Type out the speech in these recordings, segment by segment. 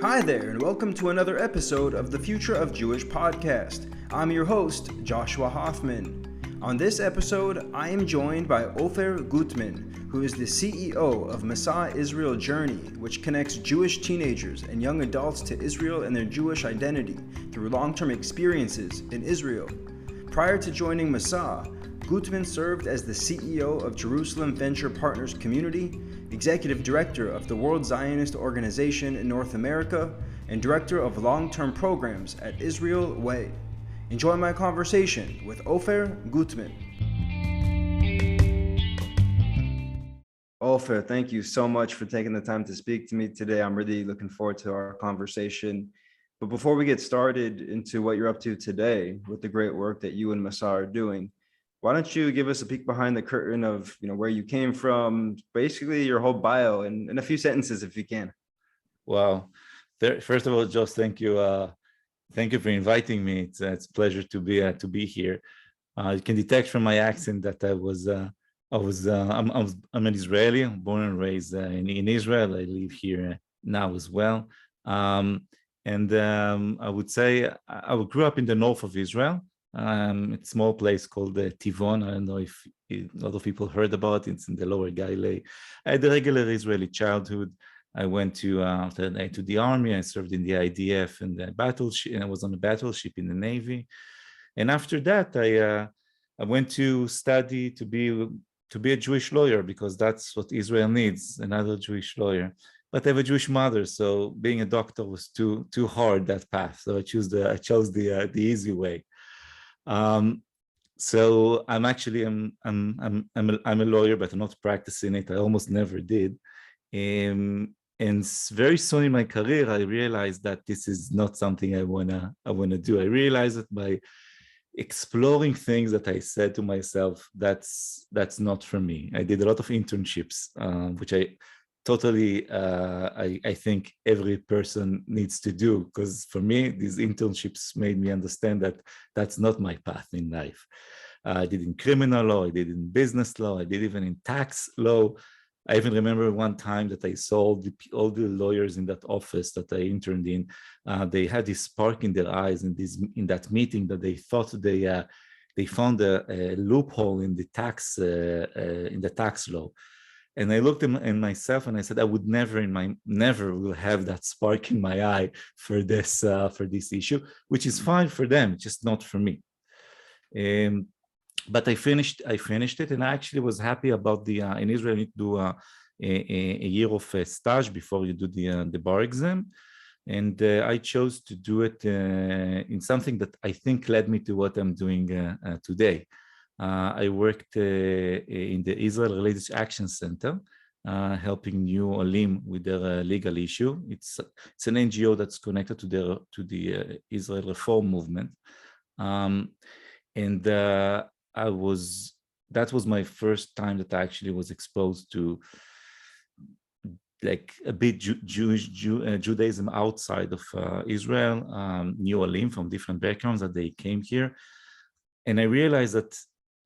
Hi there, and welcome to another episode of the Future of Jewish podcast. I'm your host, Joshua Hoffman. On this episode, I am joined by Ofer Gutman, who is the CEO of Masa Israel Journey, which connects Jewish teenagers and young adults to Israel and their Jewish identity through long-term experiences in Israel. Prior to joining Masa, Gutman served as the CEO of Jerusalem Venture Partners Community, Executive Director of the World Zionist Organization in North America, and Director of Long-Term Programs at Israel Way. Enjoy my conversation with Ofer Gutman. Ofer, thank you so much for taking the time to speak to me today. I'm really looking forward to our conversation. But before we get started into what you're up to today with the great work that you and Masa are doing, why don't you give us a peek behind the curtain of where you came from, basically your whole bio in a few sentences if you can. Wow. First of all, Josh, thank you. Thank you for inviting me. It's a pleasure to be here. You can detect from my accent that I'm an Israeli, born and raised in Israel. I live here now as well. I would say I grew up in the north of Israel. It's a small place called Tivon. I don't know if a lot of people heard about it. It's in the Lower Galilee. I had a regular Israeli childhood. I went to the army. I served in the IDF and the battleship, and I was on a battleship in the Navy. And after that, I went to study to be a Jewish lawyer, because that's what Israel needs, another Jewish lawyer. But I have a Jewish mother, so being a doctor was too hard, that path. So I chose the easy way. So I'm a lawyer, but I'm not practicing it. I almost never did. And very soon in my career, I realized that this is not something I wanna do. I realized that by exploring things that I said to myself, that's not for me. I did a lot of internships, which I totally, I think every person needs to do, because for me, these internships made me understand that that's not my path in life. I did in criminal law, I did in business law, I did even in tax law. I even remember one time that I saw all the lawyers in that office that I interned in. They had this spark in their eyes in that meeting, that they thought they found a loophole in the tax law. And I looked in myself and I said, I would never will have that spark in my eye for this issue, which is fine for them, just not for me. But I finished it, and I actually was happy about in Israel, you need to do a year of stage before you do the bar exam. And I chose to do it in something that I think led me to what I'm doing today. I worked in the Israel Religious Action Center, helping new Olim with their legal issue. It's an NGO that's connected to the Israel Reform Movement, and that was my first time that I actually was exposed to like a bit Judaism outside of Israel, new Olim from different backgrounds, that they came here, and I realized that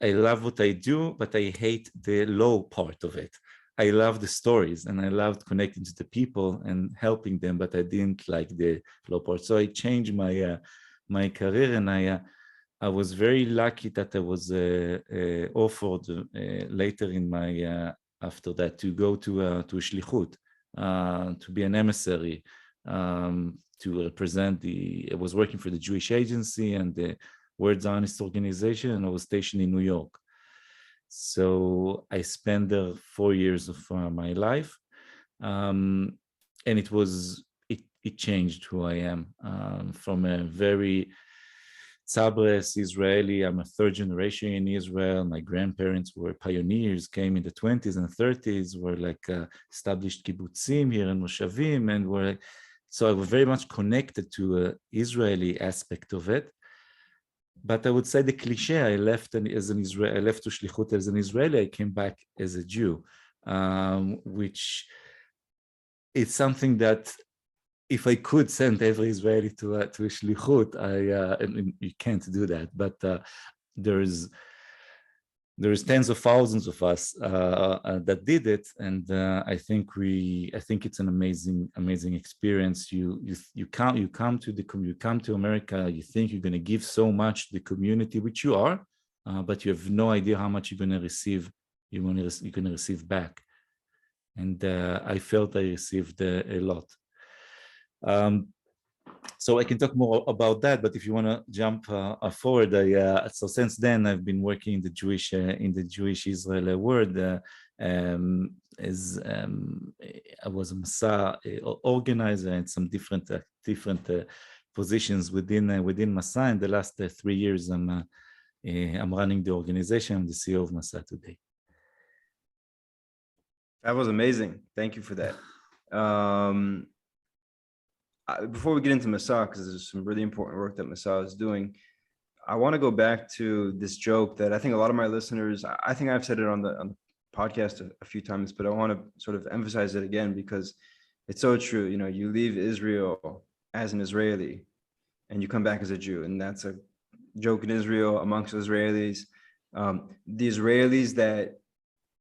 I love what I do, but I hate the law part of it. I love the stories, and I loved connecting to the people and helping them, but I didn't like the law part. So I changed my career, and I was very lucky that I was offered later in my after that to go to Shlichut, to be an emissary, to represent I was working for the Jewish Agency and the World Zionist Organization, and I was stationed in New York. So I spent there 4 years of my life, and it changed who I am, from a very Tzabres Israeli. I'm a third generation in Israel. My grandparents were pioneers, came in the 20s and 30s, were like established kibbutzim here in Moshavim, and so I was very much connected to an Israeli aspect of it. But I would say the cliche, I left to Shlichut as an Israeli, I came back as a Jew, which is something that if I could send every Israeli to Shlichut, you can't do that. But there's tens of thousands of us that did it, and I think it's an amazing experience. You come to America. You think you're going to give so much to the community, which you are, but you have no idea how much you're going to receive. You're going to receive back, and I felt I received a lot. So I can talk more about that, but if you want to jump forward, so since then I've been working in the Jewish Israel world. As I was a Masa organizer and some different positions within Masa. In the last 3 years, I'm running the organization. I'm the CEO of Masa today. That was amazing. Thank you for that. Before we get into Masa, because there's some really important work that Masa is doing, I want to go back to this joke that I think a lot of my listeners, I think I've said it on the podcast a few times, but I want to sort of emphasize it again because it's so true. You know, you leave Israel as an Israeli and you come back as a Jew, and that's a joke in Israel amongst Israelis. The Israelis that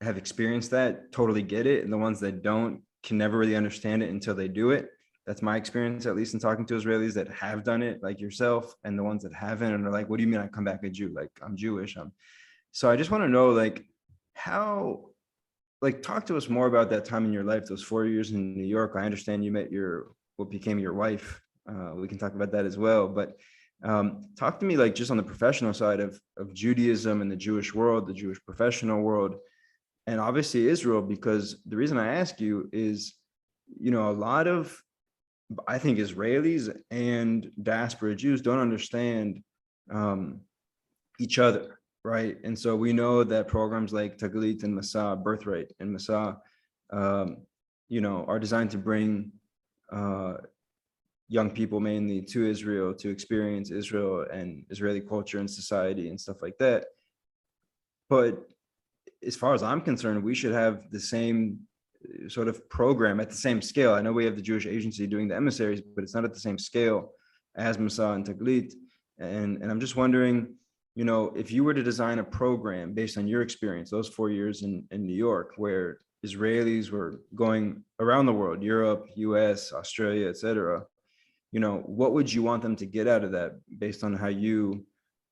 have experienced that totally get it, and the ones that don't can never really understand it until they do it. That's my experience, at least in talking to Israelis that have done it, like yourself, and the ones that haven't, and are like, what do you mean I come back a Jew? Like, I'm Jewish. So I just want to know, like, how, like, talk to us more about that time in your life, those 4 years in New York. I understand you met what became your wife. We can talk about that as well. But talk to me, like, just on the professional side of Judaism and the Jewish world, the Jewish professional world, and obviously Israel, because the reason I ask you is, you know, a lot of, I think, Israelis and diaspora Jews don't understand each other, right? And so we know that programs like Taglit and Masa, Birthright and Masa, you know, are designed to bring young people mainly to Israel to experience Israel and Israeli culture and society and stuff like that. But as far as I'm concerned, we should have the same sort of program at the same scale. I know we have the Jewish Agency doing the emissaries, but it's not at the same scale as Masa and Taglit. And I'm just wondering, you know, if you were to design a program based on your experience, those 4 years in New York, where Israelis were going around the world, Europe, US, Australia, etc., you know, what would you want them to get out of that based on how you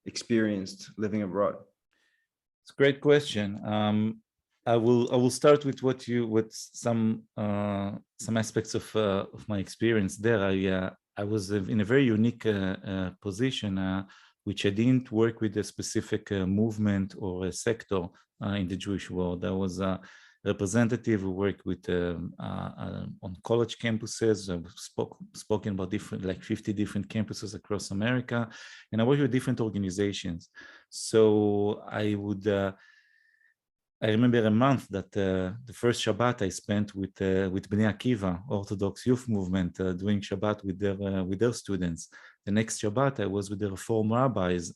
experienced living abroad? It's a great question. I will start with some aspects of my experience there. I was in a very unique position, which I didn't work with a specific movement or a sector in the Jewish world. I was a representative who worked with on college campuses. I've spoken about like 50 different campuses across America, and I worked with different organizations. So I remember a month that the first Shabbat I spent with Bnei Akiva, Orthodox youth movement, doing Shabbat with their students. The next Shabbat I was with the Reform rabbis,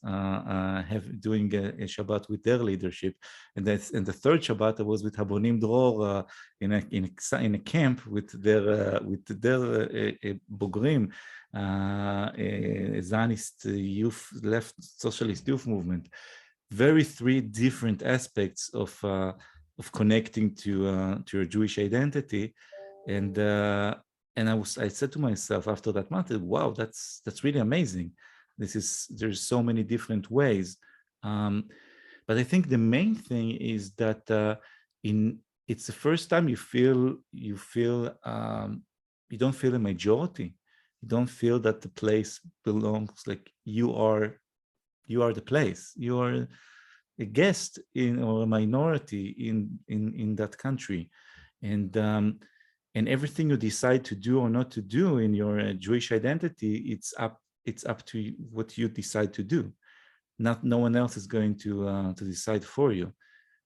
doing a Shabbat with their leadership, and the third Shabbat I was with Habonim Dror in a camp with their Bogrim, Zionist youth, left socialist youth movement. Very three different aspects of connecting to your Jewish identity, and I said to myself after that month, wow, that's really amazing. There's so many different ways, but I think the main thing is that it's the first time you feel you don't feel a majority. You don't feel that the place belongs, like you are the place. You are a guest or a minority in that country, and everything you decide to do or not to do in your Jewish identity, it's up to what you decide to do. No one else is going to decide for you.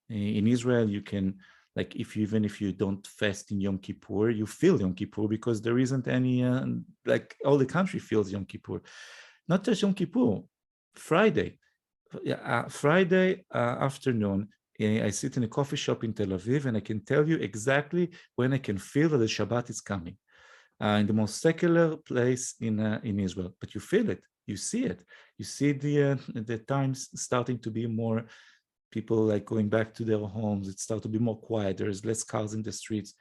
In Israel, you can, like, even if you don't fast in Yom Kippur, you feel Yom Kippur because there isn't any like all the country feels Yom Kippur. Not just Yom Kippur. Friday afternoon, I sit in a coffee shop in Tel Aviv, and I can tell you exactly when I can feel that the Shabbat is coming. In the most secular place in Israel, but you feel it, you see it, you see the times starting to be more people like going back to their homes. It starts to be more quiet. There's less cars in the streets.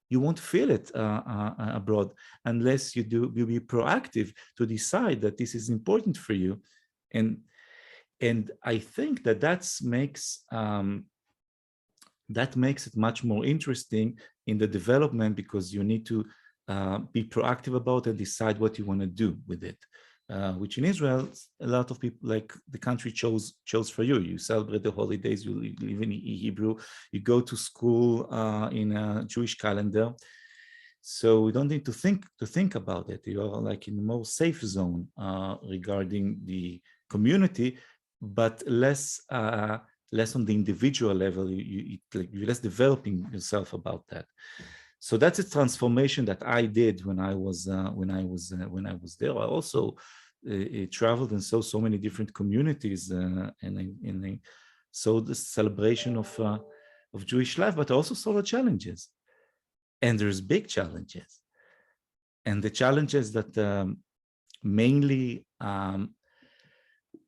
You won't feel it abroad unless you be proactive to decide that this is important for you. And I think that makes it much more interesting in the development, because you need to be proactive about it and decide what you want to do with it. Which in Israel, a lot of people, like the country chose for you. You celebrate the holidays, you live in Hebrew, you go to school in a Jewish calendar. So we don't need to think about it. You are like in a more safe zone regarding the community, but less on the individual level. You're less developing yourself about that. So that's a transformation that I did when I was there. I also traveled and saw so many different communities, and I saw the celebration of Jewish life, but I also saw the challenges. And there's big challenges, and the challenges that mainly.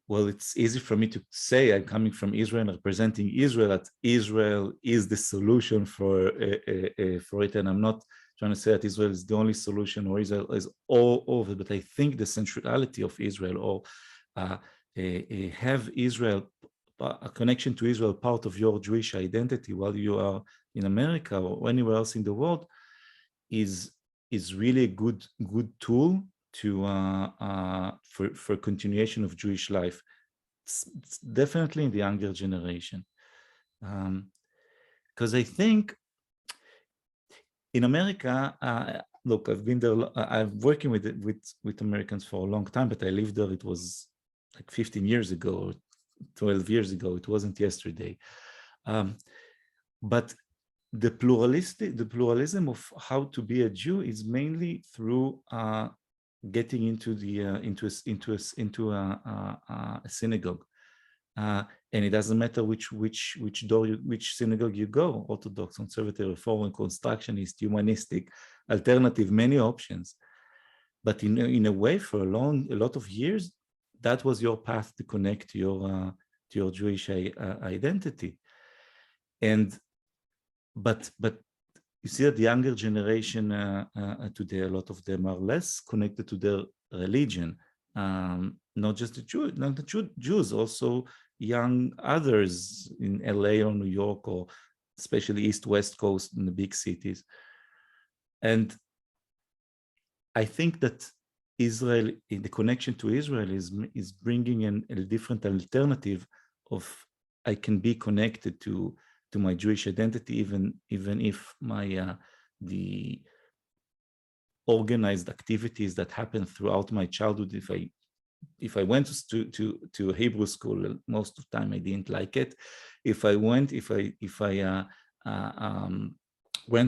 Well, it's easy for me to say, I'm coming from Israel and representing Israel, that Israel is the solution for it. And I'm not trying to say that Israel is the only solution or Israel is all over, but I think the centrality of Israel, or have Israel, a connection to Israel, part of your Jewish identity while you are in America or anywhere else in the world, is really a good tool to for continuation of Jewish life. It's definitely in the younger generation, because I think in America, look, I've been there. I'm working with Americans for a long time, but I lived there. It was like 15 years ago, or 12 years ago. It wasn't yesterday, but the pluralism of how to be a Jew is mainly through getting into a synagogue, and it doesn't matter which synagogue you go: Orthodox, Conservative, Reform, Constructionist, Humanistic, Alternative, many options. But in a way, for a lot of years, that was your path to connect to your Jewish identity. But you see that the younger generation today, a lot of them are less connected to their religion. Not just the Jews, also young others in LA or New York, or especially East-West Coast in the big cities. And I think that Israel, in the connection to Israel, is bringing in a different alternative of, I can be connected to my Jewish identity, even if the organized activities that happened throughout my childhood, if I went to Hebrew school, most of the time I didn't like it. If I went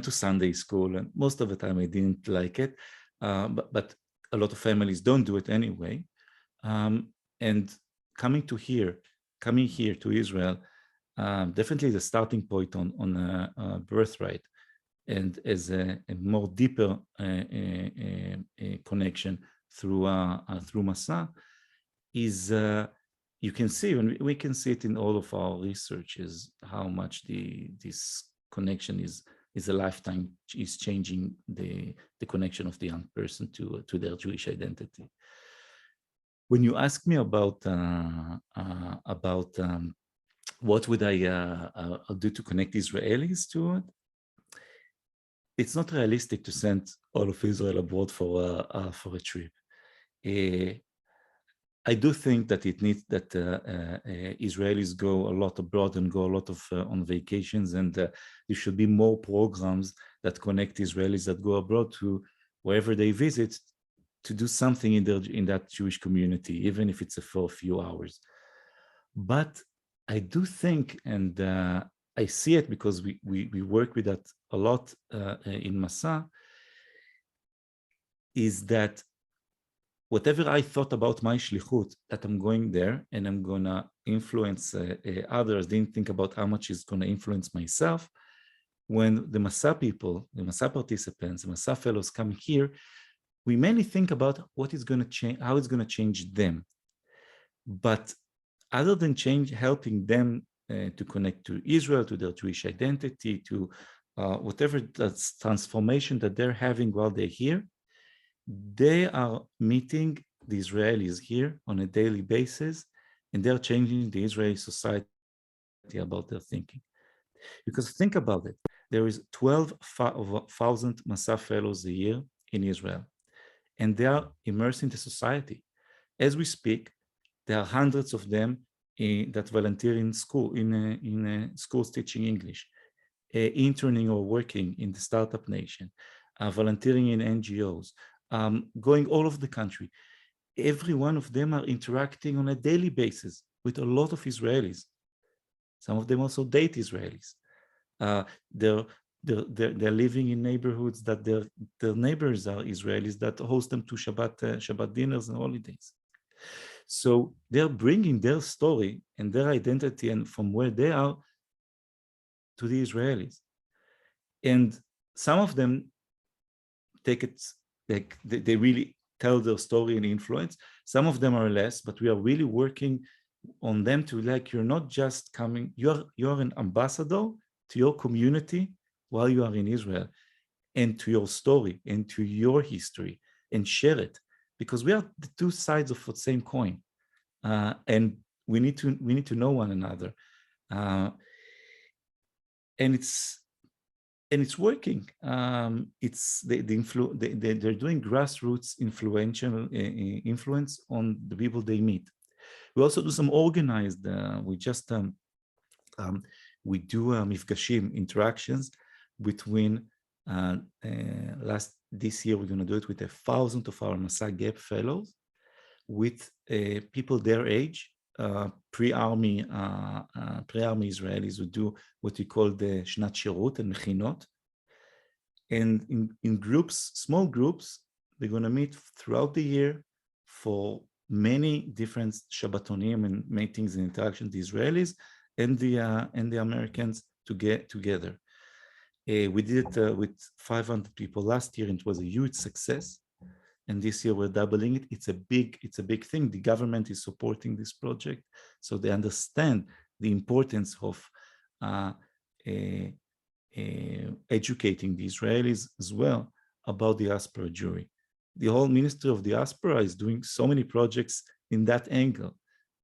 to Sunday school, and most of the time I didn't like it, but a lot of families don't do it anyway. And coming here to Israel, definitely the starting point on birthright, and as a more deeper connection through Masa, is you can see, and we can see it in all of our researches, how much this connection is a lifetime, is changing the connection of the young person to their Jewish identity. When you ask me about what would I do to connect Israelis to it, it's not realistic to send all of Israel abroad for a trip. I do think that it needs that Israelis go a lot abroad and go a lot of on vacations, and there should be more programs that connect Israelis that go abroad to wherever they visit, to do something in that Jewish community, even if it's for a few hours. But I do think, and I see it because we work with that a lot in Masa, is that whatever I thought about my shlichut, that I'm going there and I'm gonna influence others, didn't think about how much it's gonna influence myself. When the Masa people, the Masa participants, the Masa fellows come here, we mainly think about what is gonna change, how it's gonna change them. But other than helping them to connect to Israel, to their Jewish identity, to whatever that's transformation that they're having while they're here. They are meeting the Israelis here on a daily basis, and they're changing the Israeli society about their thinking. Because think about it, there is 12,000 Masa fellows a year in Israel, and they are immersed in the society. As we speak, there are hundreds of them that volunteer in school, in schools teaching English, interning or working in the startup nation, volunteering in NGOs, going all over the country. Every one of them are interacting on a daily basis with a lot of Israelis. Some of them also date Israelis. They're living in neighborhoods that their neighbors are Israelis that host them to Shabbat dinners and holidays. So they're bringing their story and their identity and from where they are to the Israelis. And some of them take it, like they really tell their story and influence. Some of them are less, but we are really working on them to, like, you're not just coming, you're an ambassador to your community while you are in Israel, and to your story and to your history, and share it, because we are the two sides of the same coin, and we need to know one another, and it's working. They're doing grassroots influence on the people they meet. We also do some organized. We do mifgashim, interactions between. This year we're going to do it with 1,000 of our Masa Gap fellows, with people their age, pre-army Israelis who do what we call the Shnat Shirut and Mechinot. And in groups, small groups, they're going to meet throughout the year for many different Shabbatonim and meetings and interactions, the Israelis and the Americans to get together. We did it with 500 people last year, and it was a huge success. And this year we're doubling it. It's a big thing. The government is supporting this project, so they understand the importance of educating the Israelis as well about the diaspora Jewry. The whole Ministry of Diaspora is doing so many projects in that angle.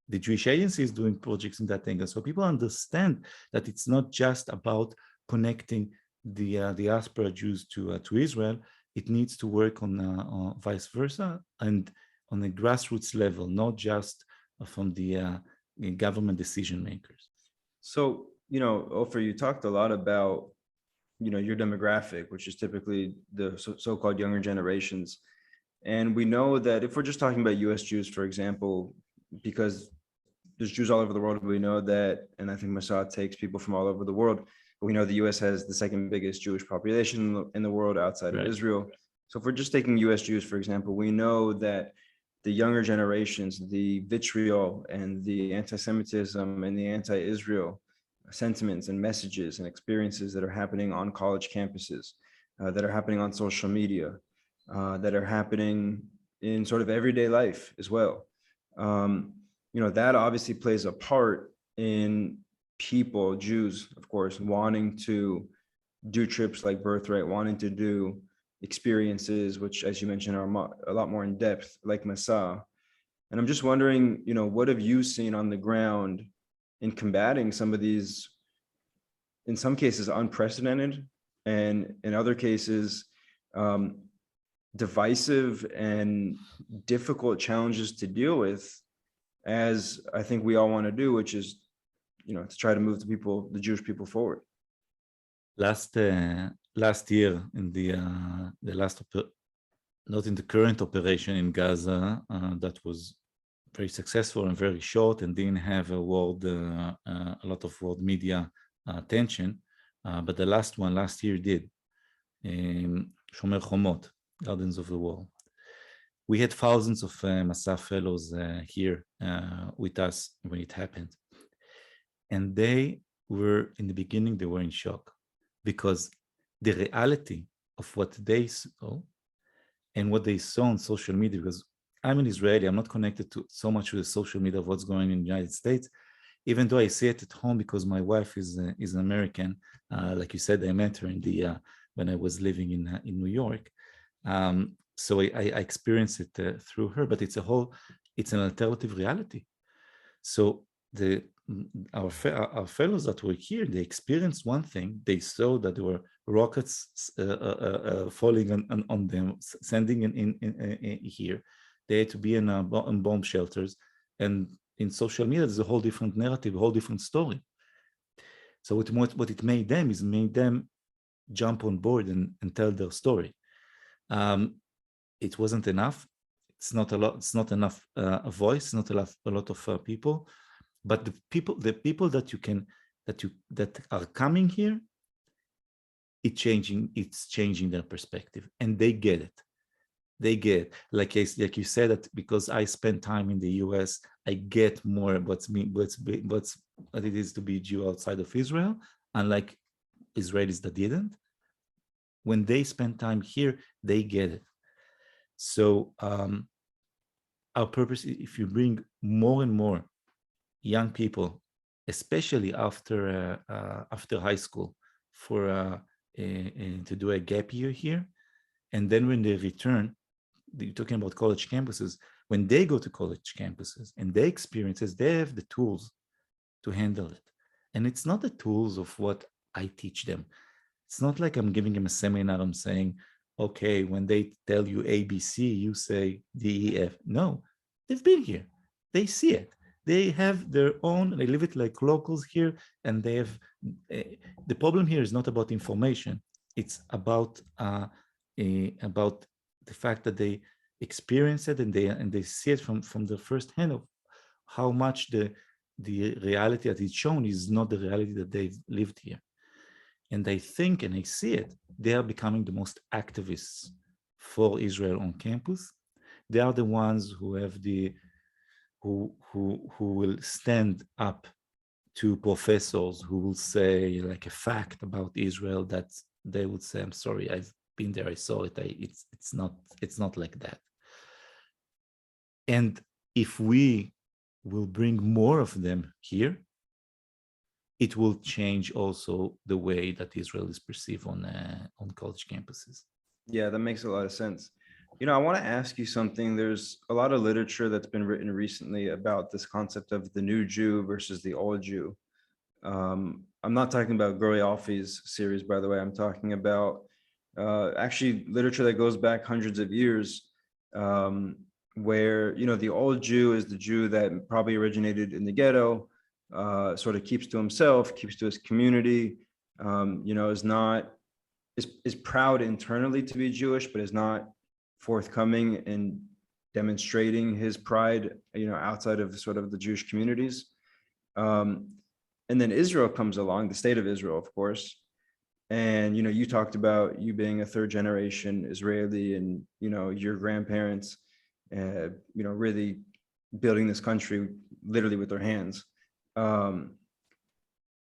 The Jewish Agency is doing projects in that angle. So people understand that it's not just about connecting the diaspora Jews to Israel. It needs to work on vice versa, and on a grassroots level, not just from the government decision makers. So, Ofer, you talked a lot about, your demographic, which is typically the so-called younger generations. And we know that if we're just talking about US Jews, for example, because there's Jews all over the world, we know that, and I think Masa takes people from all over the world. We know the US has the second biggest Jewish population in the world outside of Israel. So if we're just taking US Jews, for example, we know that the younger generations, the vitriol and the anti-Semitism and the anti-Israel sentiments and messages and experiences that are happening on college campuses, that are happening on social media, that are happening in sort of everyday life as well. That obviously plays a part in people, Jews, of course, wanting to do trips like Birthright, wanting to do experiences, which, as you mentioned, are a lot more in depth, like Masa. And I'm just wondering, what have you seen on the ground in combating some of these, in some cases, unprecedented, and in other cases, divisive and difficult challenges to deal with, as I think we all want to do, which is, to try to move the Jewish people forward. Last year, in the last, not in the current operation in Gaza, that was very successful and very short and didn't have a lot of world media attention, but the last one last year did. Shomer Chomot, Gardens of the Wall. We had thousands of Masa fellows here with us when it happened. And they were, in the beginning, they were in shock, because the reality of what they saw and what they saw on social media, because I'm an Israeli, I'm not connected to so much with the social media of what's going on in the United States. even though I see it at home because my wife is an American. Like you said, I met her in the when I was living in New York. So I experienced it through her, but it's an alternative reality. So our fellows that were here, they experienced one thing. They saw that there were rockets falling on them, sending in here. They had to be in bomb shelters, and in social media, there's a whole different narrative, a whole different story. So what it made them jump on board and tell their story. It wasn't enough. It's not a lot. It's not enough a voice. Not a lot of people. But the people that are coming here, it's changing their perspective, and they get it. They get, like you said, that because I spent time in the US, I get more what it is to be Jew outside of Israel, unlike Israelis that didn't. When they spend time here, they get it. So our purpose, if you bring more and more young people, especially after high school, to do a gap year here, and then when they return, you're talking about college campuses. When they go to college campuses and they experience it, they have the tools to handle it. And it's not the tools of what I teach them. It's not like I'm giving them a seminar. I'm saying, okay, when they tell you ABC, you say DEF. No, they've been here. They see it. They have their own, they live it like locals here, and they have, the problem here is not about information. It's about the fact that they experience it and they see it from the first hand of how much the reality that is shown is not the reality that they've lived here. And I think, and I see it, they are becoming the most activists for Israel on campus. They are the ones who have who will stand up to professors who will say like a fact about Israel that they would say, I'm sorry, I've been there, I saw it, it's not like that. And if we will bring more of them here, it will change also the way that Israel is perceived on college campuses. Yeah, that makes a lot of sense. I want to ask you something. There's a lot of literature that's been written recently about this concept of the new Jew versus the old Jew. I'm not talking about Gurry-Alfi's series, by the way. I'm talking about actually literature that goes back hundreds of years, where, the old Jew is the Jew that probably originated in the ghetto, sort of keeps to himself, keeps to his community, is proud internally to be Jewish, but is not forthcoming in demonstrating his pride, outside of sort of the Jewish communities. And then Israel comes along, the state of Israel, of course. And, you talked about you being a third generation Israeli and, your grandparents, really building this country literally with their hands.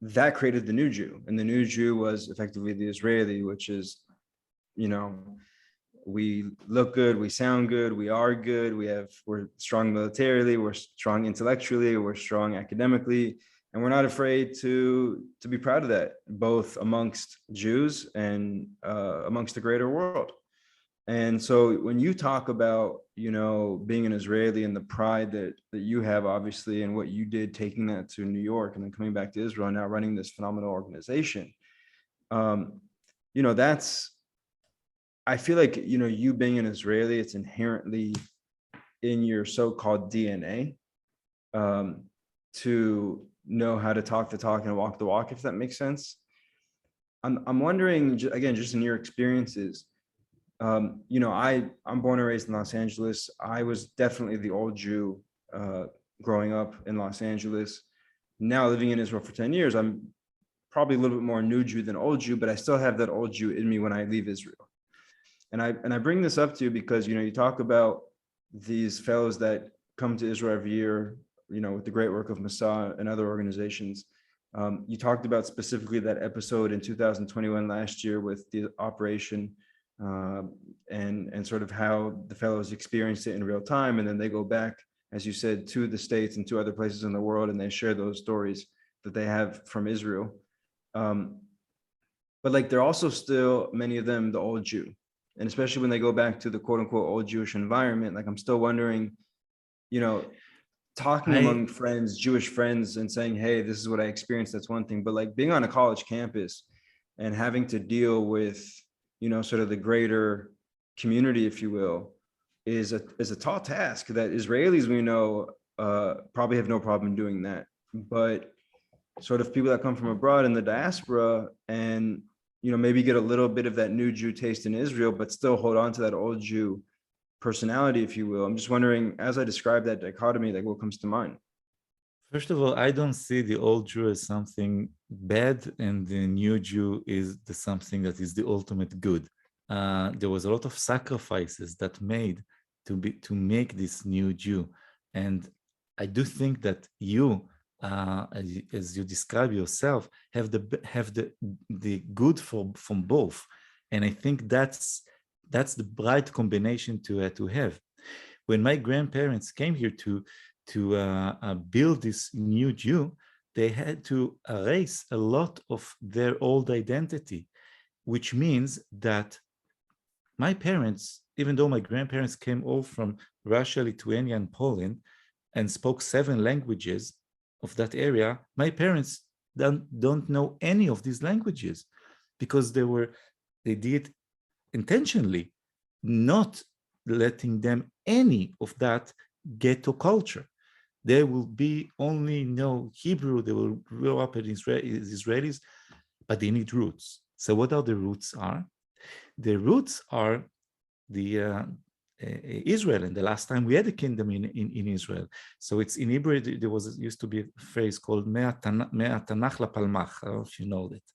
That created the new Jew. And the new Jew was effectively the Israeli, which is, we look good, we sound good, we are good, we're strong militarily, we're strong intellectually, we're strong academically, and we're not afraid to be proud of that, both amongst Jews and amongst the greater world. And so when you talk about, being an Israeli and the pride that you have, obviously, and what you did, taking that to New York and then coming back to Israel and now running this phenomenal organization, I feel like, you being an Israeli, it's inherently in your so-called DNA, to know how to talk the talk and walk the walk, if that makes sense. I'm wondering, again, just in your experiences, I'm born and raised in Los Angeles. I was definitely the old Jew growing up in Los Angeles. Now living in Israel for 10 years, I'm probably a little bit more new Jew than old Jew, but I still have that old Jew in me when I leave Israel. And I bring this up to you because, you talk about these fellows that come to Israel every year, with the great work of Masa and other organizations. You talked about specifically that episode in 2021 last year with the operation, and sort of how the fellows experienced it in real time. And then they go back as you said, to the States and to other places in the world, and they share those stories that they have from Israel. But like they're also still, many of them, the old Jew. And especially when they go back to the quote unquote old Jewish environment, like I'm still wondering, you know, talking I among friends, Jewish friends, and saying, hey, this is what I experienced, that's one thing. But like being on a college campus and having to deal with, you know, sort of the greater community, if you will, is a tall task that Israelis, we know, probably have no problem doing that. But sort of people that come from abroad in the diaspora and, you know, maybe get a little bit of that new Jew taste in Israel, but still hold on to that old Jew personality, if you will. I'm just wondering, as I describe that dichotomy, like what comes to mind? First of all, I don't see the old Jew as something bad, and the new Jew is something that is the ultimate good. There was a lot of sacrifices that made to make this new Jew, and I do think that you, as you describe yourself, have the good from both, and I think that's the bright combination to have. When my grandparents came here to build this new Jew, they had to erase a lot of their old identity, which means that my parents, even though my grandparents came all from Russia, Lithuania, and Poland, and spoke 7 languages of that area, my parents don't know any of these languages because they did intentionally, not letting them any of that ghetto culture. They will be only know Hebrew, they will grow up as Israelis, but they need roots. So what are the roots are? The roots are the Israel, and the last time we had a kingdom in Israel. So it's in Hebrew, there used to be a phrase called Mea Tanach La Palmach. I don't know if you know that.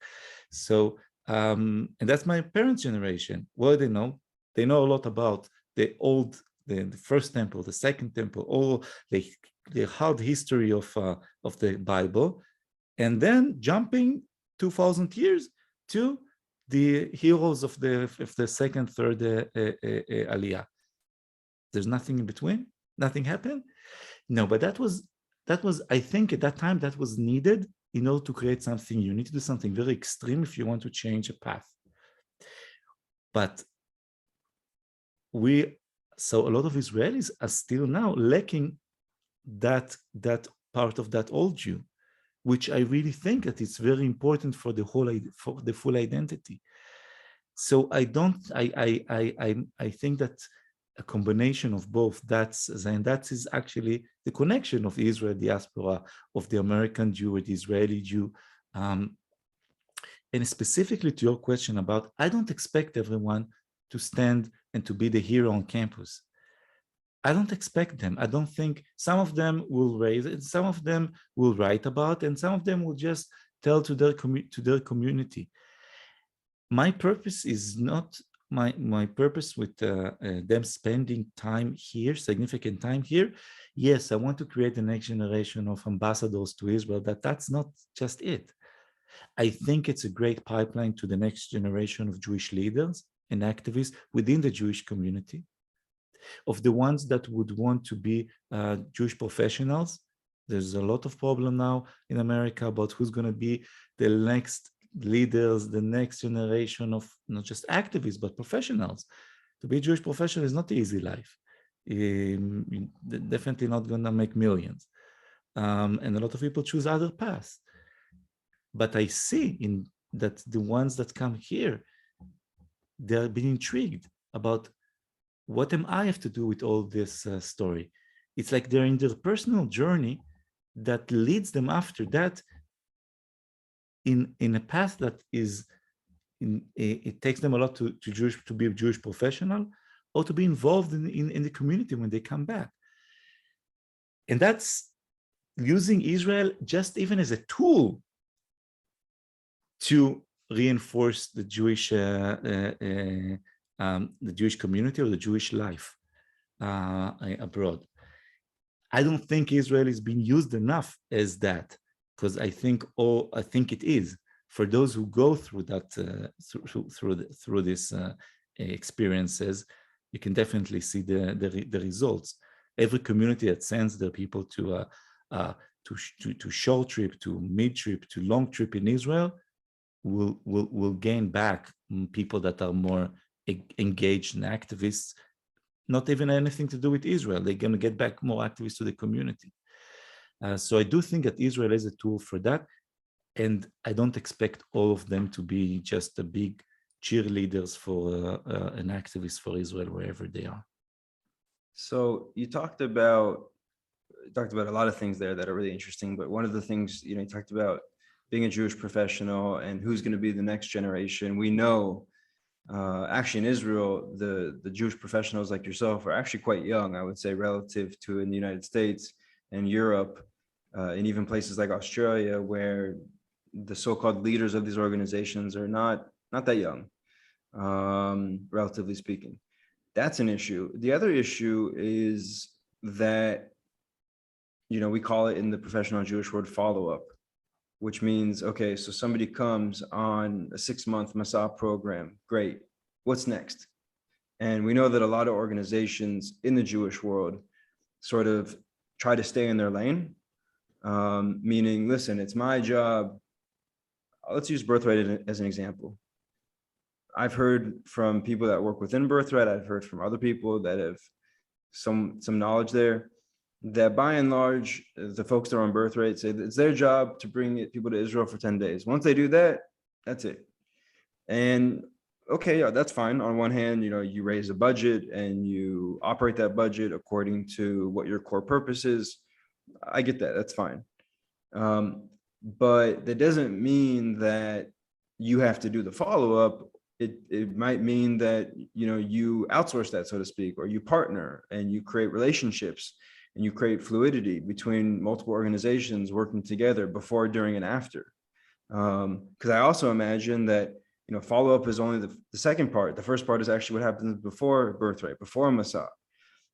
So, and that's my parents' generation. What do they know? They know a lot about the first temple, the second temple, all the hard history of the Bible, and then jumping 2,000 years to the heroes of the second, third Aliyah. There's nothing in between. Nothing happened. No, but that was I think at that time that was needed in order to create something. You need to do something very extreme if you want to change a path. But so a lot of Israelis are still now lacking that part of that old Jew, which I really think that it's very important for the full identity. So I think that a combination of both, that is actually the connection of the Israel diaspora, of the American Jew with the Israeli Jew. And specifically to your question about, I don't expect everyone to stand and to be the hero on campus. I don't expect them. I don't think some of them will raise it, some of them will write about, and some of them will just tell to their community. My purpose is not my purpose with them spending time here, significant time here. Yes, I want to create the next generation of ambassadors to Israel. That's not just it. I think it's a great pipeline to the next generation of Jewish leaders and activists within the Jewish community, of the ones that would want to be Jewish professionals. There's a lot of problem now in America about who's going to be the next leaders, the next generation of not just activists, but professionals. To be a Jewish professional is not an easy life. Definitely not going to make millions. And a lot of people choose other paths. But I see in that the ones that come here, they're being intrigued about what am I have to do with all this story. It's like they're in their personal journey that leads them after that in a path that is, it takes them a lot to be a Jewish professional or to be involved in the community when they come back. And that's using Israel just even as a tool to reinforce the Jewish community or the Jewish life abroad. I don't think Israel is being used enough as that, because I think it is for those who go through that through this experiences. You can definitely see the results. every community that sends their people to short trip, to mid trip, to long trip in Israel will gain back people that are more engaged and activists, not even anything to do with Israel. They're going to get back more activists to the community. So I do think that Israel is a tool for that. And I don't expect all of them to be just a big cheerleaders for an activist for Israel wherever they are. So you talked about a lot of things there that are really interesting, but one of the things, you talked about being a Jewish professional and who's going to be the next generation. We know actually in Israel, the Jewish professionals like yourself are actually quite young, I would say, relative to in the United States and Europe, and even places like Australia, where the so-called leaders of these organizations are not that young, relatively speaking. That's an issue. The other issue is that, we call it in the professional Jewish word follow-up, which means, okay, so somebody comes on a 6-month Masa program. Great. What's next? And we know that a lot of organizations in the Jewish world sort of try to stay in their lane, meaning, listen, it's my job. Let's use Birthright as an example. I've heard from people that work within Birthright. I've heard from other people that have some knowledge there, that by and large, the folks that are on Birthright say that it's their job to bring people to Israel for 10 days. Once they do that, that's it. And okay, yeah, that's fine. On one hand, you raise a budget and you operate that budget according to what your core purpose is. I get that. That's fine. But that doesn't mean that you have to do the follow-up. It might mean that, you outsource that, so to speak, or you partner and you create relationships and you create fluidity between multiple organizations working together before, during, and after. Because I also imagine that, follow-up is only the second part. The first part is actually what happens before Birthright, before Masa,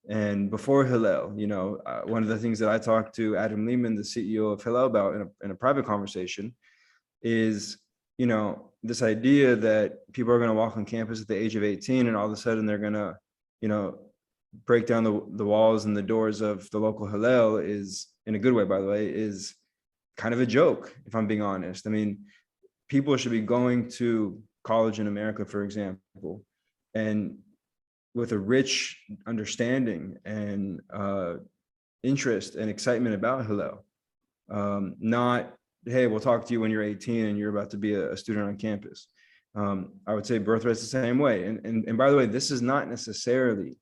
and before Hillel. One of the things that I talked to Adam Lehman, the CEO of Hillel, about in a private conversation is, this idea that people are going to walk on campus at the age of 18 and all of a sudden they're going to, break down the walls and the doors of the local Hillel is, in a good way, by the way, is kind of a joke, if I'm being honest. I mean, people should be going to college in America, for example, and with a rich understanding and interest and excitement about Hillel, not, hey, we'll talk to you when you're 18 and you're about to be a student on campus. I would say Birthright's the same way. And by the way, this is not necessarily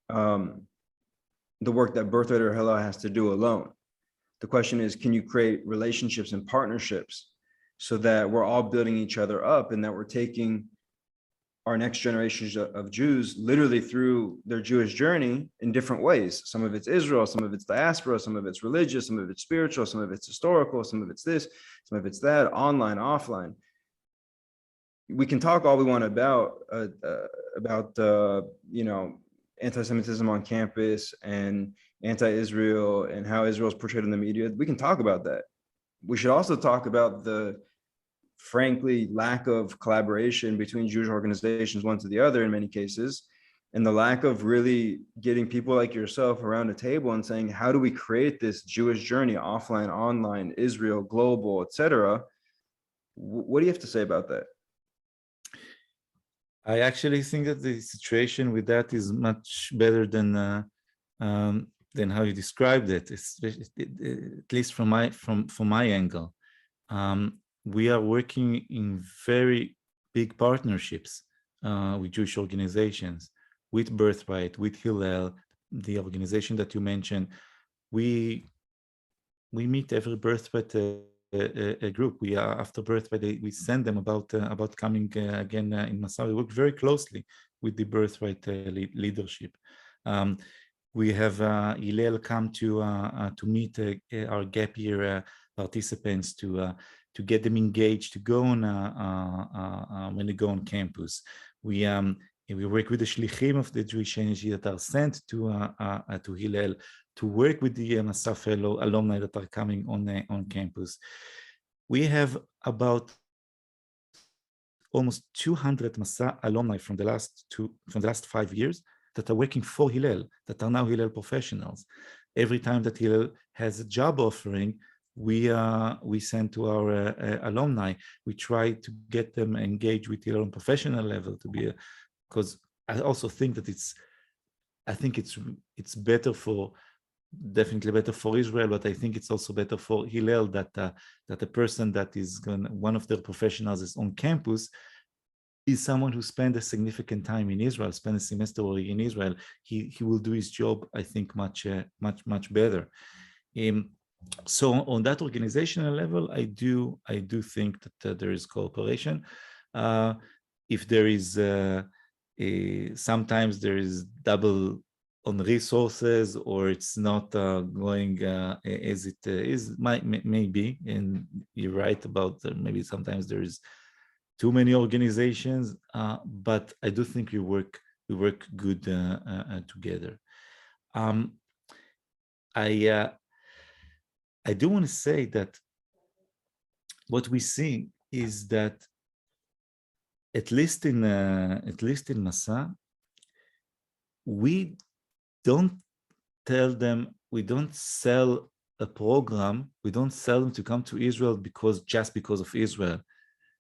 the work that Birthright or Hillel has to do alone. The question is, can you create relationships and partnerships so that we're all building each other up and that we're taking our next generations of Jews literally through their Jewish journey in different ways. Some of it's Israel, some of it's diaspora, some of it's religious, some of it's spiritual, some of it's historical, some of it's this, some of it's that, online, offline. We can talk all we want about anti-Semitism on campus and anti-Israel and how Israel is portrayed in the media. We can talk about that. We should also talk about the, frankly, lack of collaboration between Jewish organizations, one to the other in many cases, and the lack of really getting people like yourself around a table and saying, how do we create this Jewish journey, offline, online, Israel, global, etc. What do you have to say about that? I actually think that the situation with that is much better than how you described it. At least from my angle. We are working in very big partnerships with Jewish organizations, with Birthright, with Hillel, the organization that you mentioned. We meet every Birthright a group. We are after Birthright. We send them about coming again in Masa. We work very closely with the Birthright leadership. We have Hillel come to meet our gap year participants to get them engaged to go on when they go on campus. We work with the shlichim of the Jewish energy that are sent to Hillel to work with the Masa fellow alumni that are coming on campus. We have about almost 200 Masa alumni from the last 5 years that are working for Hillel, that are now Hillel professionals. Every time that Hillel has a job offering, we send to our alumni. We try to get them engaged with Hillel on professional level to be because I also think that it's better for, definitely better for Israel, but I think it's also better for Hillel that a person that is one of their professionals is on campus is someone who spent a significant time in Israel, spent a semester in Israel. He will do his job, I think, much better. So on that organizational level, I do think that there is cooperation. If there is sometimes there is double on resources, or it's not going as it is, maybe, and you're right about maybe sometimes there is too many organizations, but I do think we work good together. I do want to say that what we see is that at least in Masa, we don't tell them, we don't sell a program, we don't sell them to come to Israel just because of Israel.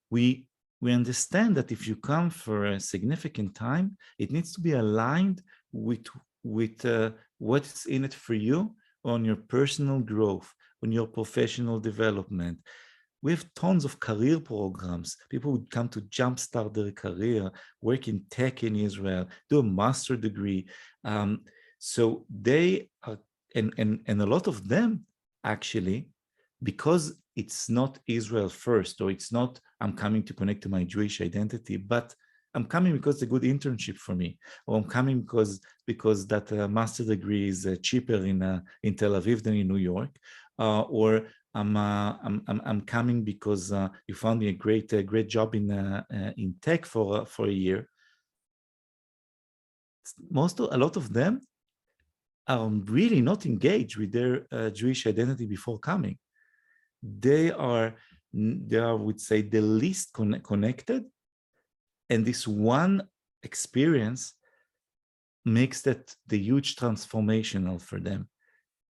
We understand that if you come for a significant time, it needs to be aligned with what's in it for you on your personal growth, on your professional development. We have tons of career programs. People would come to jumpstart their career, work in tech in Israel, do a master degree. So they are, and a lot of them actually, because it's not Israel first, or it's not, I'm coming to connect to my Jewish identity, but I'm coming because it's a good internship for me, or I'm coming because that master degree is cheaper in Tel Aviv than in New York, or I'm coming because you found me a great job in tech for a year. A lot of them are really not engaged with their Jewish identity before coming. They are, I would say, the least connected, and this one experience makes that the huge transformational for them,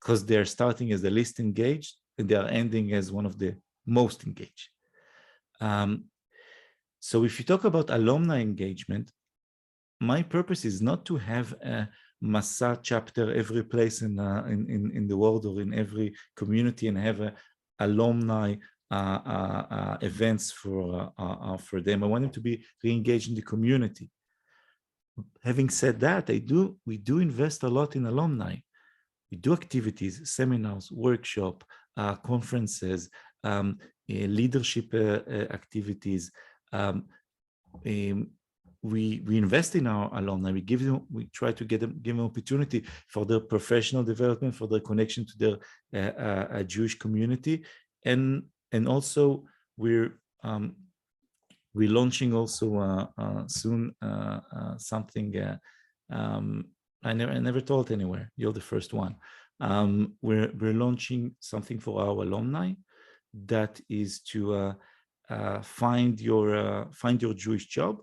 because they're starting as the least engaged and they are ending as one of the most engaged. So if you talk about alumni engagement, my purpose is not to have a Masa chapter every place in the world or in every community and have alumni events for them. I want them to be re-engaged in the community. Having said that, we do invest a lot in alumni. We do activities, seminars, workshop, conferences, leadership activities. We invest in our alumni. We try to give them opportunity for their professional development, for their connection to their Jewish community, and also we're launching also soon something. I never told anywhere. You're the first one. We're launching something for our alumni that is to find your Jewish job,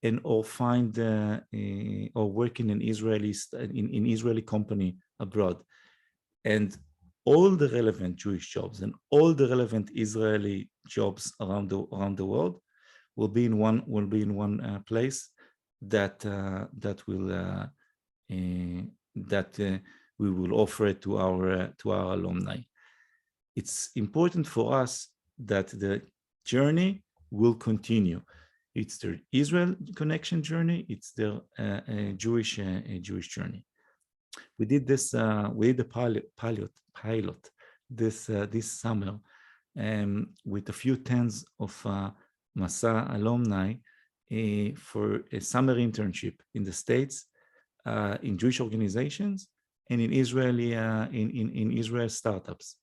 and or find or work in an Israeli company abroad, and all the relevant Jewish jobs and all the relevant Israeli jobs around the world will be in one place that we will offer it to our alumni. It's important for us that the journey will continue. It's their Israel connection journey. It's their Jewish journey. We did this. We did the pilot this summer with a few tens of Masa alumni for a summer internship in the States, in Jewish organizations, and in Israeli in Israel startups.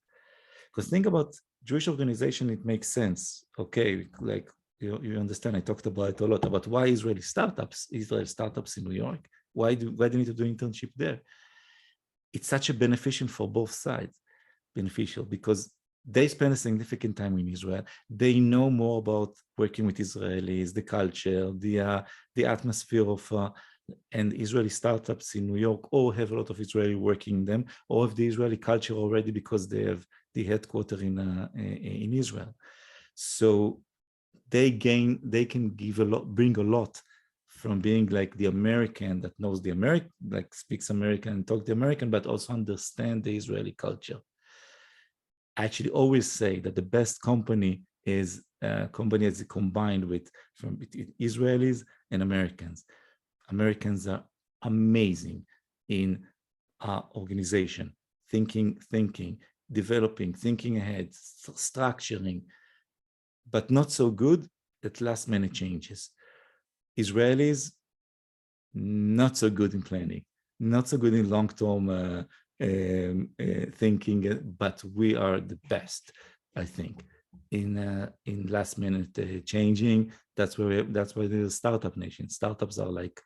Because think about Jewish organization, it makes sense. Okay, like you understand. I talked about it a lot about why Israel startups in New York. Why do they need to do internship there? It's such a beneficial for both sides. Beneficial because they spend a significant time in Israel. They know more about working with Israelis, the culture, the atmosphere and Israeli startups in New York or have a lot of Israeli working in them, or have the Israeli culture already because they have the headquarters in Israel. So they can give a lot, bring a lot from being like the American that knows the American, like speaks American and talk the American, but also understand the Israeli culture. I actually always say that the best company is a company that's combined with from Israelis and Americans. Americans are amazing in organization, thinking, developing, thinking ahead, structuring, but not so good at last minute changes. Israelis, not so good in planning, not so good in long-term thinking, but we are the best, I think, in last minute changing. That's why the startup nation. Startups are like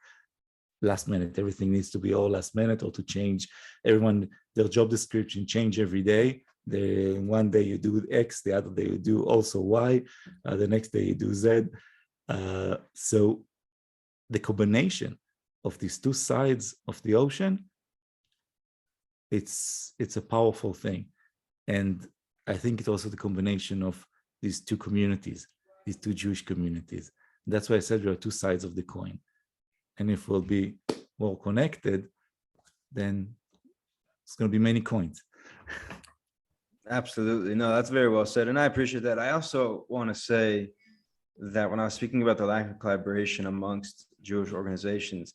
last minute. Everything needs to be all last minute or to change. Everyone, their job description change every day. One day you do X, the other day you do also Y, the next day you do Z. So the combination of these two sides of the ocean, it's a powerful thing. And I think it's also the combination of these two communities, these two Jewish communities. That's why I said there are two sides of the coin. And if we'll be more connected, then it's going to be many coins. Absolutely. No, that's very well said. And I appreciate that. I also want to say that when I was speaking about the lack of collaboration amongst Jewish organizations,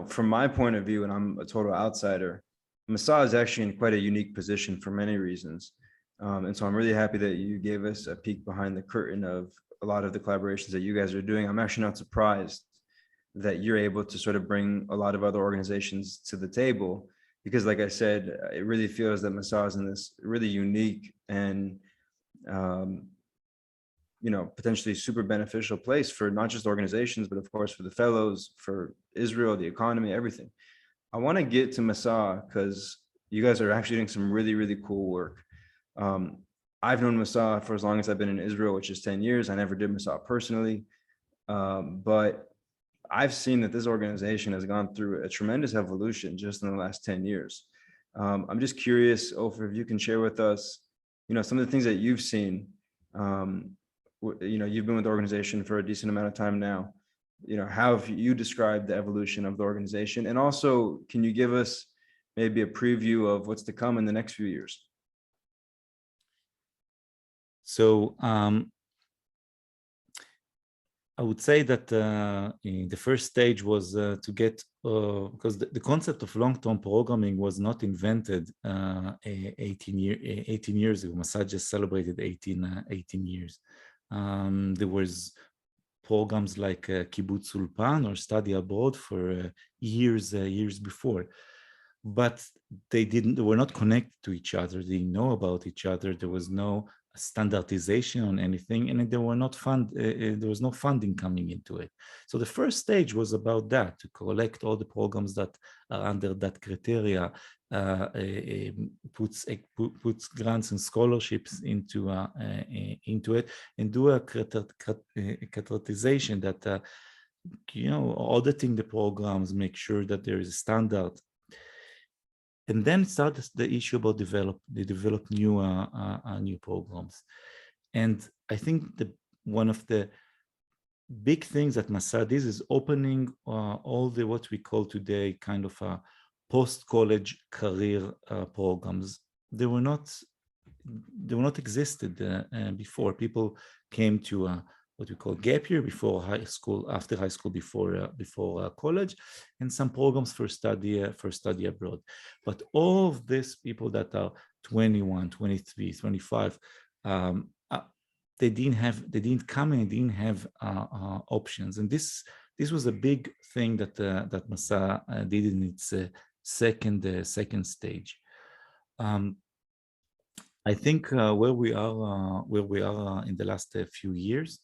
from my point of view, and I'm a total outsider, Masa is actually in quite a unique position for many reasons. And so I'm really happy that you gave us a peek behind the curtain of a lot of the collaborations that you guys are doing. I'm actually not surprised that you're able to sort of bring a lot of other organizations to the table, because like I said, it really feels that Masa is in this really unique and potentially super beneficial place for not just organizations, but of course for the fellows, for Israel, the economy, everything. I want to get to Masa because you guys are actually doing some really, really cool work. I've known Masa for as long as I've been in Israel, which is 10 years. I never did Masa personally, but I've seen that this organization has gone through a tremendous evolution just in the last 10 years. I'm just curious, Ofer, if you can share with us, some of the things that you've seen. You've been with the organization for a decent amount of time now. How have you described the evolution of the organization? And also, can you give us maybe a preview of what's to come in the next few years? So I would say that the first stage was to get, because the concept of long-term programming was not invented 18 years ago. Masa just celebrated 18 years. There was programs like Kibbutz Ulpan or study abroad for years before, but they were not connected to each other. They didn't know about each other. There was no standardization on anything, and there was no funding coming into it. So the first stage was about that, to collect all the programs that are under that criteria, puts grants and scholarships into it, and do a categorization that auditing the programs, make sure that there is a standard. And then started the issue about develop new programs. And I think one of the big things that Masa did is opening all the what we call today kind of post-college career programs. They were not existed before. People came to what we call gap year before high school, after high school, before college, and some programs for study abroad. But all of these people that are 21, 23, 25, they didn't come and didn't have options. And this was a big thing that Masa did in its second stage. I think where we are in the last few years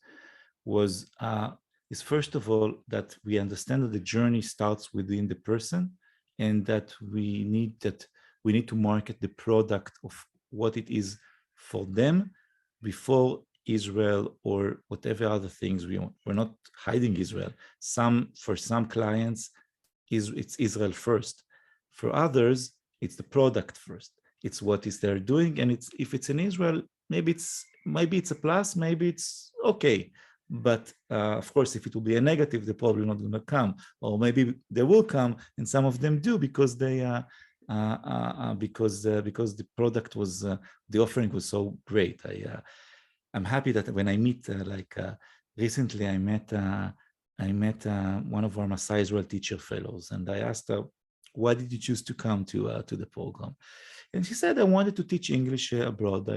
is first of all that we understand that the journey starts within the person, and that we need to market the product of what it is for them before Israel or whatever other things we want. We're not hiding Israel. For some clients, it's Israel first. For others, it's the product first. It's what is they're doing, and it's if it's in Israel, maybe it's a plus, maybe it's okay. But of course, if it will be a negative, they're probably not going to come, or maybe they will come, and some of them do because because the product was the offering was so great. I'm happy that when I meet recently I met one of our Masa Israel teacher fellows, and I asked her, why did you choose to come to the program? And she said, I wanted to teach English abroad.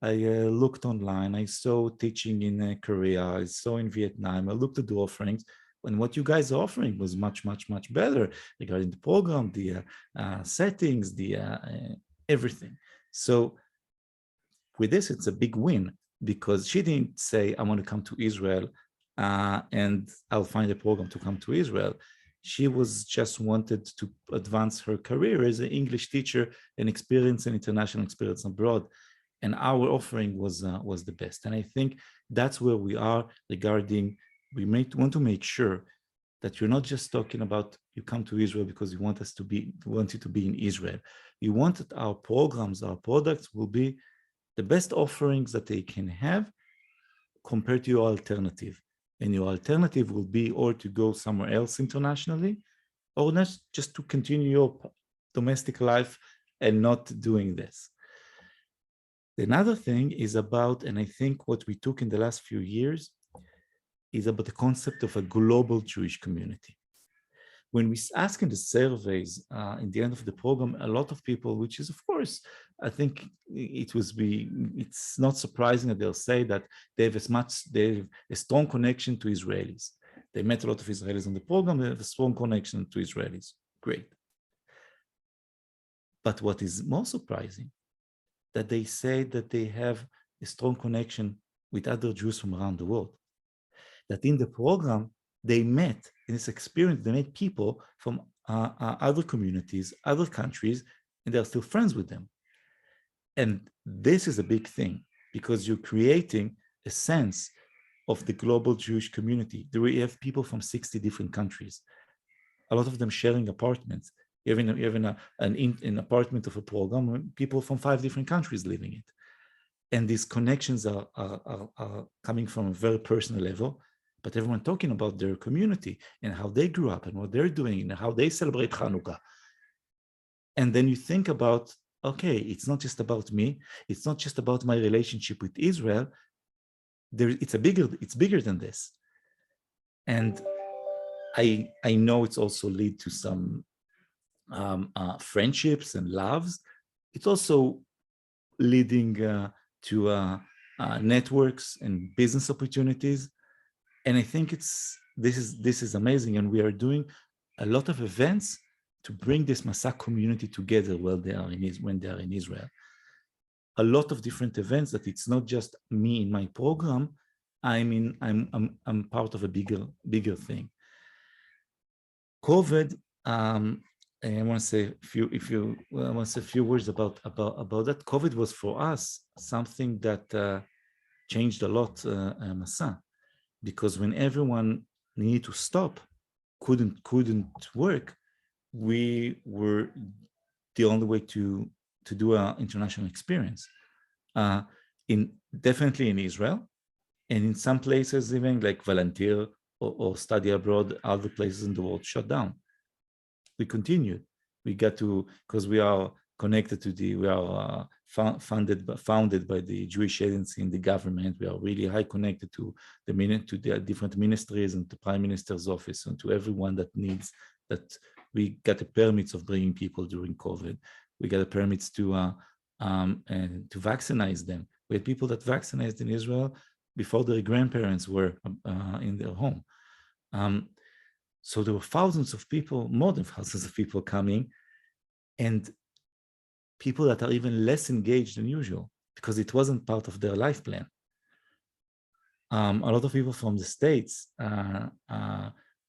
I looked online. I saw teaching in Korea. I saw in Vietnam. I looked at the offerings. And what you guys are offering was much, much, much better regarding the program, the settings, the everything. So with this, it's a big win because she didn't say, I want to come to Israel and I'll find a program to come to Israel. She was just wanted to advance her career as an English teacher and experience an international experience abroad. And our offering was the best. And I think that's where we are regarding, we want to make sure that you're not just talking about you come to Israel because you want you to be in Israel. You want that our programs, our products will be the best offerings that they can have compared to your alternative. And your alternative will be or to go somewhere else internationally, or not just to continue your domestic life and not doing this. Another thing is about, and I think what we took in the last few years is about the concept of a global Jewish community. When we ask in the surveys in the end of the program, a lot of people, which is of course, I think it's not surprising that they'll say that they have a strong connection to Israelis. They met a lot of Israelis on the program, they have a strong connection to Israelis. Great. But what is more surprising, that they say that they have a strong connection with other Jews from around the world. That in the program, they met, in this experience, they met people from other communities, other countries, and they're still friends with them. And this is a big thing because you're creating a sense of the global Jewish community. We have people from 60 different countries, a lot of them sharing apartments. You have an apartment of a program, people from 5 different countries living it. And these connections are coming from a very personal level, but everyone talking about their community and how they grew up and what they're doing and how they celebrate Hanukkah. And then you think about, okay, it's not just about me. It's not just about my relationship with Israel. It's bigger than this. And I know it's also lead to some friendships and loves. It's also leading to networks and business opportunities. And I think this is amazing. And we are doing a lot of events to bring this Masa community together when they are in Israel. A lot of different events that it's not just me in my program. I'm part of a bigger thing. COVID. I want to say a few words about that. COVID was for us something that changed a lot, Masa, because when everyone needed to stop, couldn't work, we were the only way to do an international experience. Definitely in Israel, and in some places even like volunteer or study abroad, other places in the world shut down. We continued. We got to, because we are connected to we are founded by the Jewish agency in the government. We are really high connected to the different ministries and the prime minister's office and to everyone that needs that. We got the permits of bringing people during COVID. We got the permits to vaccinate them. We had people that vaccinated in Israel before their grandparents were in their home. So there were thousands of people, more than thousands of people coming, and people that are even less engaged than usual because it wasn't part of their life plan. A lot of people from the States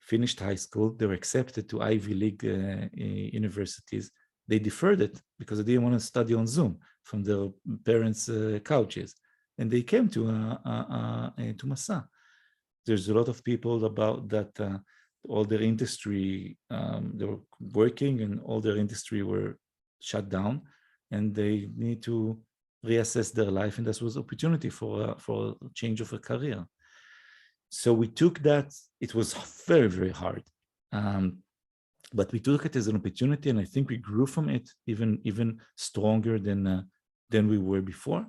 finished high school, they were accepted to Ivy League universities. They deferred it because they didn't want to study on Zoom from their parents' couches. And they came to Masa. There's a lot of people about that all their industry, they were working and all their industry were shut down, and they need to reassess their life, and this was opportunity for a change of a career. So we took that. It was very, very hard, but we took it as an opportunity, and I think we grew from it even stronger than we were before.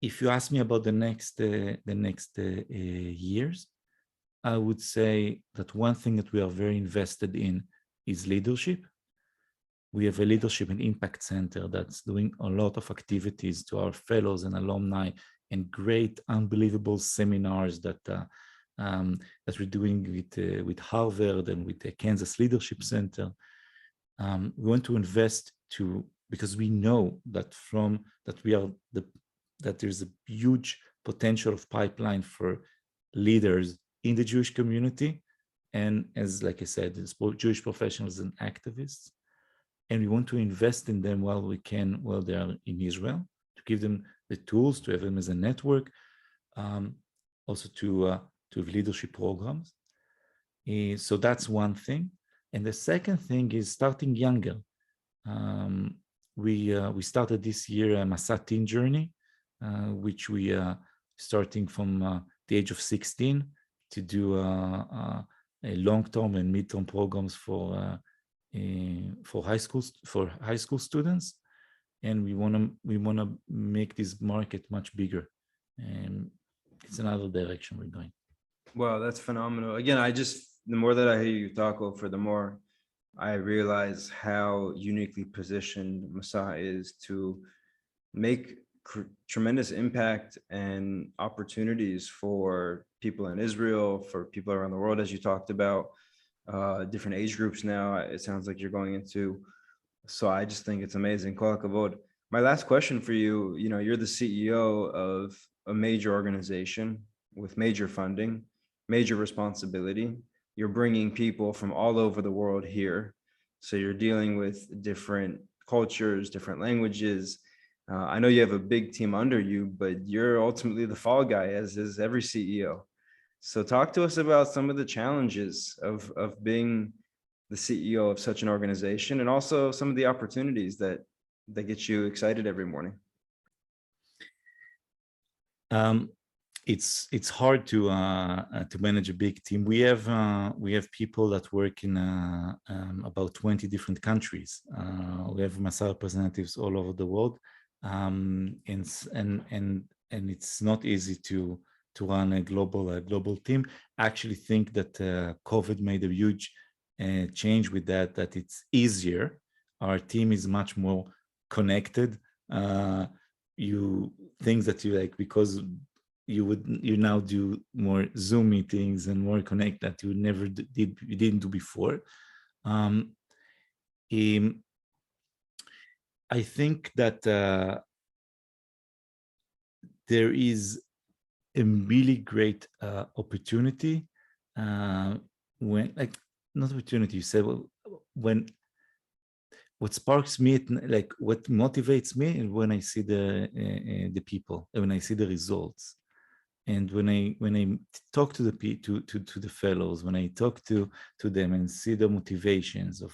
If you ask me about the next years, I would say that one thing that we are very invested in is leadership. We have a leadership and impact center that's doing a lot of activities to our fellows and alumni, and great, unbelievable seminars that we're doing with Harvard and with the Kansas Leadership Center. We want to invest because we know that that there's a huge potential of pipeline for leaders in the Jewish community, and as like I said, as Jewish professionals and activists. And we want to invest in them while we can, while they are in Israel, to give them the tools, to have them as a network, also to have leadership programs. So that's one thing. And the second thing is starting younger. We started this year a Masa teen journey, which we starting from the age of 16 to do a long-term and mid-term programs for high school students, and we want to make this market much bigger. And it's another direction we're going. Wow, that's phenomenal. Again, the more that I hear you talk, Ofer, the more I realize how uniquely positioned Masa is to make tremendous impact and opportunities for people in Israel, for people around the world, as you talked about, different age groups now, it sounds like you're going into. So I just think it's amazing. Kol hakavod. My last question for you, you're the CEO of a major organization with major funding, major responsibility. You're bringing people from all over the world here. So you're dealing with different cultures, different languages. I know you have a big team under you, but you're ultimately the fall guy, as is every CEO. So talk to us about some of the challenges of being the CEO of such an organization, and also some of the opportunities that get you excited every morning. It's hard to manage a big team. We have people that work in about 20 different countries. We have Masa representatives all over the world, and it's not easy to run a global team. I actually think that COVID made a huge change with that it's easier. Our team is much more connected. Things that you like, because you now do more Zoom meetings and more connect that you didn't do before. I think that there is a really great opportunity when, like, not opportunity, you said, well, when what sparks me, like what motivates me, and when I see the people, and when I see the results, and when I talk to the fellows, when I talk to them and see the motivations of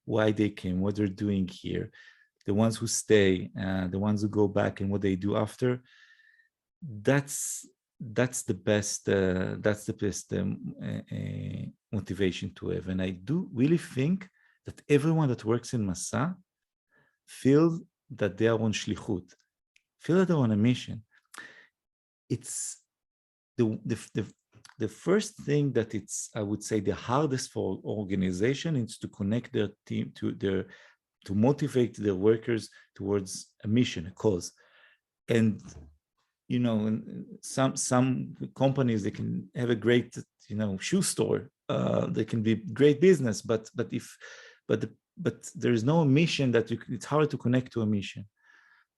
why they came, what they're doing here, the ones who stay, the ones who go back, and what they do after, that's the best motivation to have. And I do really think that everyone that works in Masa feels that they are on shlichut, feel that they're on a mission. It's the first thing that I would say the hardest for organization is to connect their team to motivate their workers towards a mission, a cause. And some companies, they can have a great shoe store, they can be great business, but there is no mission that it's hard to connect to a mission.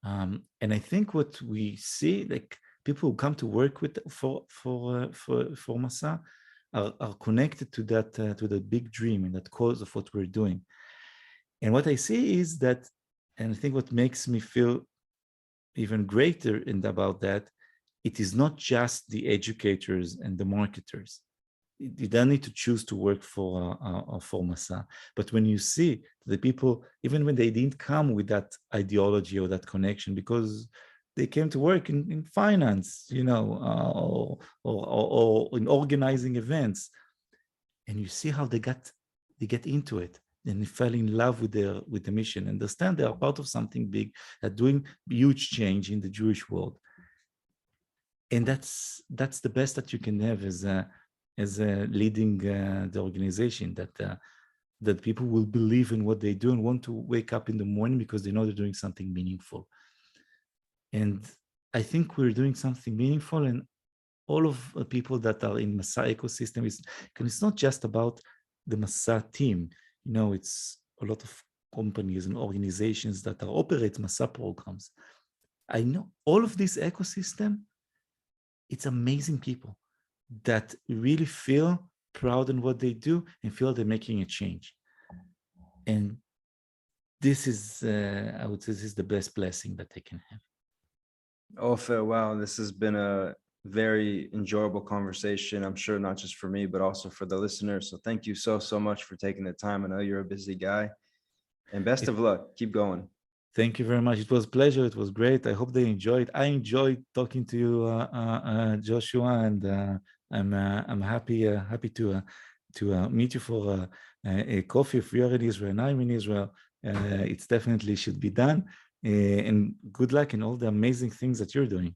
And I think what we see, like, people who come to work for Masa are connected to that big dream and that cause of what we're doing. And what I see is that, and I think what makes me feel even greater about that, it is not just the educators and the marketers. You don't need to choose to work for Masa. But when you see the people, even when they didn't come with that ideology or that connection, because they came to work in finance, or in organizing events, and you see how they get into it, and they fell in love with the mission, understand they are part of something big, that doing huge change in the Jewish world. And that's the best that you can have as a leading the organization, that people will believe in what they do and want to wake up in the morning because they know they're doing something meaningful. And I think we're doing something meaningful, and all of the people that are in Masa ecosystem it's not just about the Masa team. It's a lot of companies and organizations that operate Masa programs. I know all of this ecosystem, it's amazing people that really feel proud in what they do and feel they're making a change. And this is, I would say, this is the best blessing that they can have. Ofer, wow, this has been a very enjoyable conversation. I'm sure not just for me, but also for the listeners. So thank you so much for taking the time. I know you're a busy guy, and best of luck. Keep going. Thank you very much. It was a pleasure. It was great. I hope they enjoyed. I enjoyed talking to you, Joshua, and I'm happy to meet you for a coffee. If you are in Israel and I'm in Israel, it's definitely should be done. And good luck in all the amazing things that you're doing.